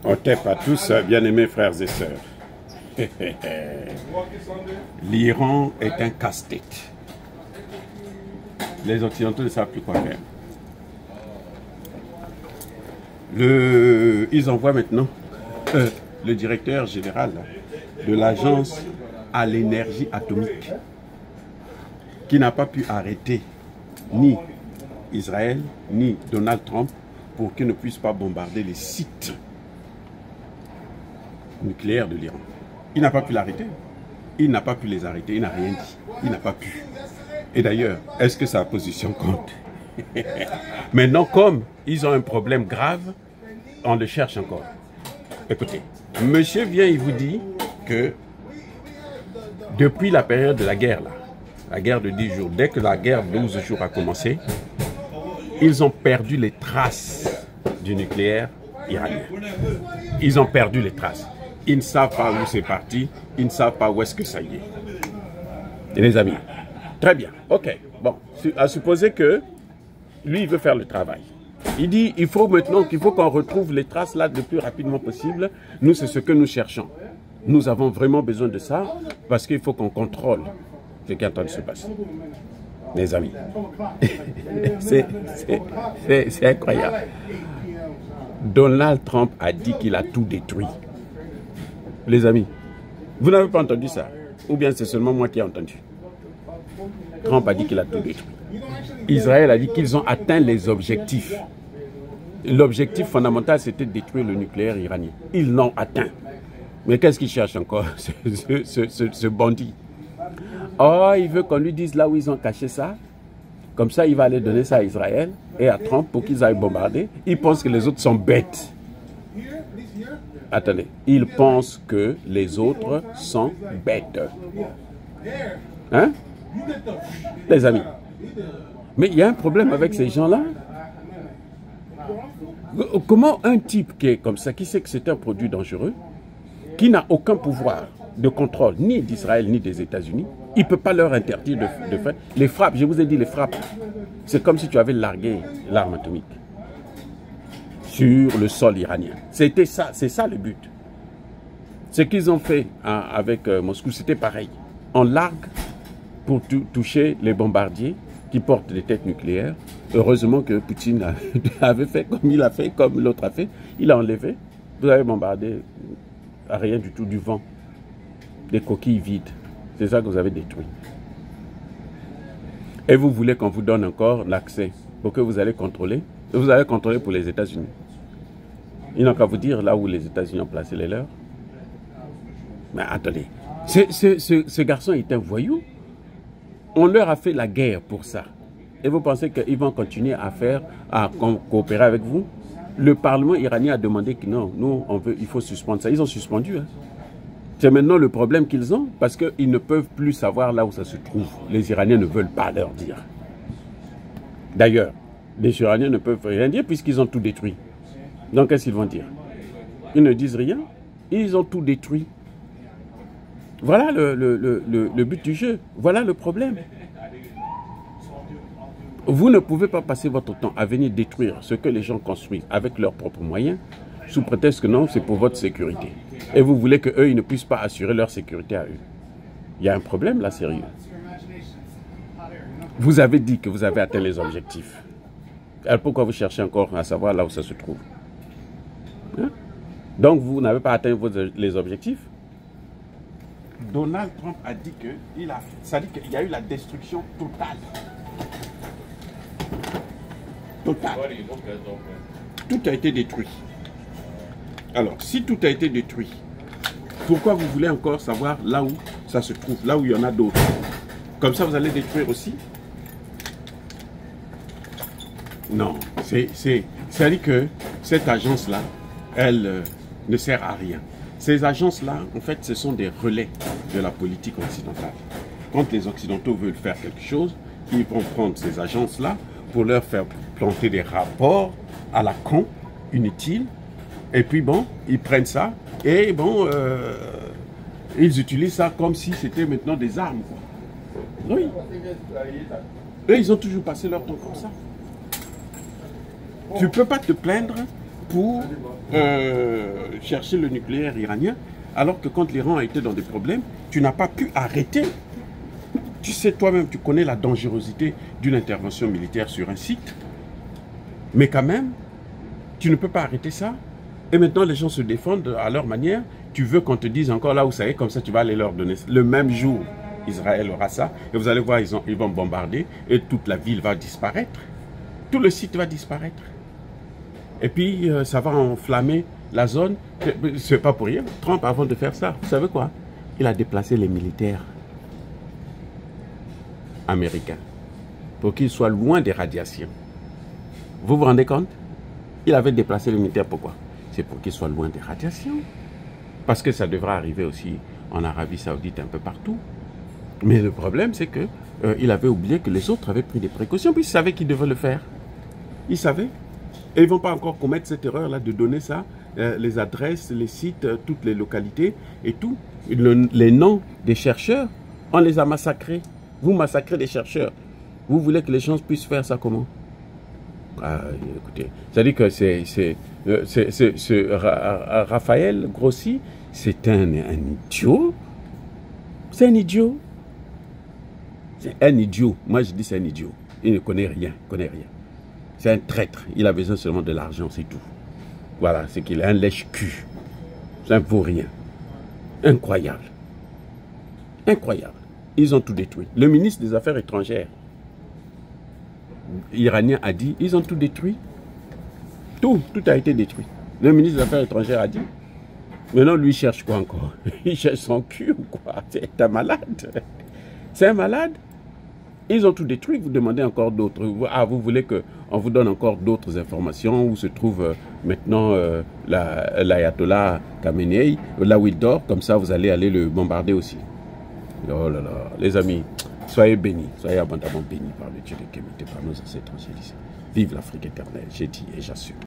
Otep à tous, bien-aimés frères et sœurs. L'Iran est un casse-tête. Les Occidentaux ne savent plus quoi faire. Ils envoient maintenant le directeur général de l'agence à l'énergie atomique, qui n'a pas pu arrêter ni Israël, ni Donald Trump, pour qu'ils ne puissent pas bombarder les sites nucléaires de l'Iran. Il n'a pas pu l'arrêter. Il n'a pas pu les arrêter. Il n'a rien dit. Il n'a pas pu. Et d'ailleurs, est-ce que sa position compte? Maintenant, comme ils ont un problème grave, on le cherche encore. Écoutez, monsieur vient, il vous dit que depuis la période de la guerre, là, la guerre de 10 jours, dès que la guerre de 12 jours a commencé, ils ont perdu les traces du nucléaire iranien. Ils ont perdu les traces. Ils ne savent pas où c'est parti, ils ne savent pas où est-ce que ça y est. Et les amis, très bien, ok. Bon, à supposer que lui, il veut faire le travail. Il dit, il faut maintenant qu'il faut qu'on retrouve les traces là le plus rapidement possible. Nous, c'est ce que nous cherchons. Nous avons vraiment besoin de ça parce qu'il faut qu'on contrôle ce qui est en train de se passer. Les amis, c'est incroyable. Donald Trump a dit qu'il a tout détruit. Les amis, vous n'avez pas entendu ça? Ou bien c'est seulement moi qui ai entendu? Trump a dit qu'il a tout détruit. Israël a dit qu'ils ont atteint les objectifs. L'objectif fondamental, c'était de détruire le nucléaire iranien. Ils l'ont atteint. Mais qu'est-ce qu'il cherche encore, ce bandit? Oh, il veut qu'on lui dise là où ils ont caché ça. Comme ça, il va aller donner ça à Israël et à Trump pour qu'ils aillent bombarder. Il pense que les autres sont bêtes. Attendez, il pense que les autres sont bêtes. Hein? Les amis. Mais il y a un problème avec ces gens-là. Comment un type qui est comme ça, qui sait que c'est un produit dangereux, qui n'a aucun pouvoir de contrôle, ni d'Israël, ni des États-Unis, il ne peut pas leur interdire de faire. Les frappes, je vous ai dit, les frappes, c'est comme si tu avais largué l'arme atomique sur le sol iranien. C'était ça, c'est ça le but. Ce qu'ils ont fait avec Moscou, c'était pareil. On largue pour toucher les bombardiers qui portent des têtes nucléaires. Heureusement que Poutine avait fait comme il a fait, comme l'autre a fait. Il a enlevé. Vous avez bombardé à rien du tout, du vent. Des coquilles vides. C'est ça que vous avez détruit. Et vous voulez qu'on vous donne encore l'accès pour que vous allez contrôler. Vous allez contrôler pour les États-Unis. Ils n'ont qu'à vous dire là où les États-Unis ont placé les leurs. Mais attendez, ce garçon est un voyou. On leur a fait la guerre pour ça. Et vous pensez qu'ils vont continuer à coopérer avec vous? Le Parlement iranien a demandé que non, nous, il faut suspendre ça. Ils ont suspendu. Hein. C'est maintenant le problème qu'ils ont parce qu'ils ne peuvent plus savoir là où ça se trouve. Les Iraniens ne veulent pas leur dire. D'ailleurs, les Iraniens ne peuvent rien dire puisqu'ils ont tout détruit. Donc qu'est-ce qu'ils vont dire? Ils ne disent rien. Ils ont tout détruit. Voilà le but du jeu. Voilà le problème. Vous ne pouvez pas passer votre temps à venir détruire ce que les gens construisent avec leurs propres moyens, sous prétexte que non, c'est pour votre sécurité. Et vous voulez qu'eux, ils ne puissent pas assurer leur sécurité à eux. Il y a un problème là, sérieux. Vous avez dit que vous avez atteint les objectifs. Alors pourquoi vous cherchez encore à savoir là où ça se trouve? Hein? Donc vous n'avez pas atteint les objectifs? Donald Trump a dit qu'il y a eu la destruction totale. Totale. Tout a été détruit. Alors, si tout a été détruit, pourquoi vous voulez encore savoir là où ça se trouve, là où il y en a d'autres? Comme ça, vous allez détruire aussi? Non, c'est-à-dire que cette agence-là, elle ne sert à rien. Ces agences-là, en fait, ce sont des relais de la politique occidentale. Quand les Occidentaux veulent faire quelque chose, ils vont prendre ces agences-là pour leur faire planter des rapports à la con, inutiles. Et puis bon, ils prennent ça et bon, ils utilisent ça comme si c'était maintenant des armes. Quoi. Oui. Eux, ils ont toujours passé leur temps comme ça. Tu ne peux pas te plaindre pour chercher le nucléaire iranien, alors que quand l'Iran a été dans des problèmes, tu n'as pas pu arrêter. Tu sais toi-même, tu connais la dangerosité d'une intervention militaire sur un site, mais quand même, tu ne peux pas arrêter ça. Et maintenant, les gens se défendent à leur manière. Tu veux qu'on te dise encore là où ça est, comme ça tu vas aller leur donner. Le même jour, Israël aura ça, et vous allez voir, ils vont bombarder, et toute la ville va disparaître. Tout le site va disparaître. Et puis, ça va enflammer la zone. C'est pas pour rien. Trump, avant de faire ça, vous savez quoi? Il a déplacé les militaires américains pour qu'ils soient loin des radiations. Vous vous rendez compte? Il avait déplacé les militaires, pourquoi? C'est pour qu'ils soient loin des radiations. Parce que ça devrait arriver aussi en Arabie Saoudite, un peu partout. Mais le problème, c'est que il avait oublié que les autres avaient pris des précautions, puis ils savaient qu'ils devaient le faire. Ils savaient. Et ils ne vont pas encore commettre cette erreur-là de donner ça, les adresses, les sites, toutes les localités et tout. Les noms des chercheurs, on les a massacrés. Vous massacrez des chercheurs. Vous voulez que les gens puissent faire ça comment? Ah, écoutez, c'est-à-dire que Raphaël Grossi, c'est un idiot. C'est un idiot. C'est un idiot. Moi, je dis c'est un idiot. Il ne connaît rien. C'est un traître. Il a besoin seulement de l'argent, c'est tout. Voilà, c'est qu'il est un lèche-cul. Ça ne vaut rien. Incroyable. Incroyable. Ils ont tout détruit. Le ministre des Affaires étrangères iranien a dit, ils ont tout détruit. Tout a été détruit. Le ministre des Affaires étrangères a dit, maintenant lui il cherche quoi encore? Il cherche son cul ou quoi? C'est un malade. C'est un malade. Ils ont tout détruit, vous demandez encore d'autres. Ah, vous voulez qu'on vous donne encore d'autres informations où se trouve maintenant l'ayatollah Khamenei, là où il dort, comme ça vous allez aller le bombarder aussi. Oh là là, les amis, soyez bénis, soyez abondamment bénis par le Dieu de Kémité, par nos ancêtres. Vive l'Afrique éternelle, j'ai dit et j'assume.